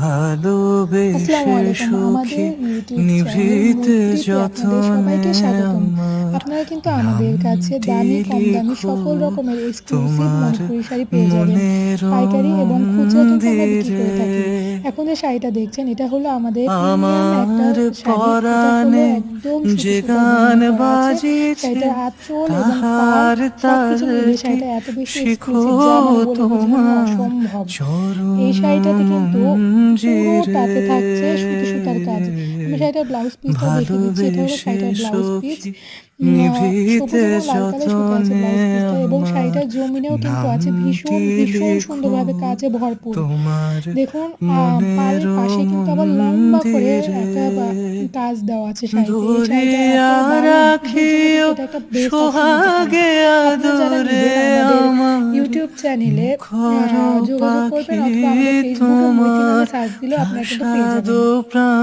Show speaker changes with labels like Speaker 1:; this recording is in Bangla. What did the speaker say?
Speaker 1: আসসালামু
Speaker 2: ভালোবেসে
Speaker 1: আলাইকুম। আমাদের
Speaker 2: সখী
Speaker 1: ইউটিউব চ্যানেল
Speaker 2: নিভৃতে
Speaker 1: ভক্তিতে আপনাদের
Speaker 2: যতনে
Speaker 1: সবাইকে স্বাগতম।
Speaker 2: আমার
Speaker 1: আপনারা কিন্তু আমাদের কাছে
Speaker 2: নামটি
Speaker 1: দামি, কম দামি
Speaker 2: লিখো
Speaker 1: সকল রকমের এক্সক্লুসিভ
Speaker 2: তোমার
Speaker 1: মণিপুরি শাড়ি পেয়ে যাবেন।
Speaker 2: মনের
Speaker 1: পাইকারি এবং খুচরা কিন্তু আমরা বিক্রি
Speaker 2: মন্দিরে।
Speaker 1: করে থাকি। এখন যে শাড়িটা দেখছেন এটা হলো আমাদের প্রিমিয়াম একটা
Speaker 2: আমার
Speaker 1: শাড়ি। এটা হলো
Speaker 2: পরাণে
Speaker 1: একদম সুতি
Speaker 2: যে
Speaker 1: সুতায়
Speaker 2: গান
Speaker 1: বুনন করা আছে।
Speaker 2: বাজিছে
Speaker 1: শাড়িটার আঁচল এবং পাড়
Speaker 2: তাহার
Speaker 1: সবকিছু মিলিয়ে
Speaker 2: তালটি
Speaker 1: শাড়িটা এত বেশি
Speaker 2: শিখো
Speaker 1: এক্সক্লুসিভ যা আমার বলে বোঝানো
Speaker 2: তোমার
Speaker 1: অসম্ভব। এই
Speaker 2: চরণ
Speaker 1: শাড়িটাতে কিন্তু পুরো
Speaker 2: মঞ্জিরে।
Speaker 1: তাতে থাকছে সুতি সুতার কাজ। আমি শাড়িটার ব্লাউজ পিসটাও দেখিয়ে দিচ্ছি। এটা হলো
Speaker 2: ভালোবেসে
Speaker 1: শাড়িটার ব্লাউজ পিস।
Speaker 2: সখী নিভৃতে
Speaker 1: সবুজ এবং লাল কালার সুতা আছে
Speaker 2: যতনে
Speaker 1: ব্লাউজ পিসটা এবং
Speaker 2: আমার
Speaker 1: শাড়িটার জমিনেও কিন্তু আছে
Speaker 2: নামটি
Speaker 1: ভীষণ ভীষণ
Speaker 2: লিখো
Speaker 1: সুন্দরভাবে কাজে ভরপুর।
Speaker 2: তোমার
Speaker 1: দেখুন
Speaker 2: মনের
Speaker 1: পাড়ের পাশে কিন্তু আবার লম্বা করে
Speaker 2: মন্দিরে।
Speaker 1: একটা কাজ দেওয়া আছে শাড়িতে। এই শাড়িটা এত
Speaker 2: ধরিয়া
Speaker 1: দামি, ঈদের জন্য কিন্তু
Speaker 2: রাখিও
Speaker 1: এটা একটা বেস্ট অপশন হতে পারে।
Speaker 2: সোহাগে
Speaker 1: আপনারা যারা
Speaker 2: আদরে
Speaker 1: নিবেন আমাদের
Speaker 2: আমার
Speaker 1: ইউটিউব চ্যানেলে
Speaker 2: মুখর
Speaker 1: যোগাযোগ
Speaker 2: পাখি
Speaker 1: করবেন অথবা আমাদের ফেসবুকে মৈত্রী নামে সার্চ দিলেও আপনারা কিন্তু পেয়ে
Speaker 2: ভাষাদ
Speaker 1: যাবেন।
Speaker 2: প্রাণ।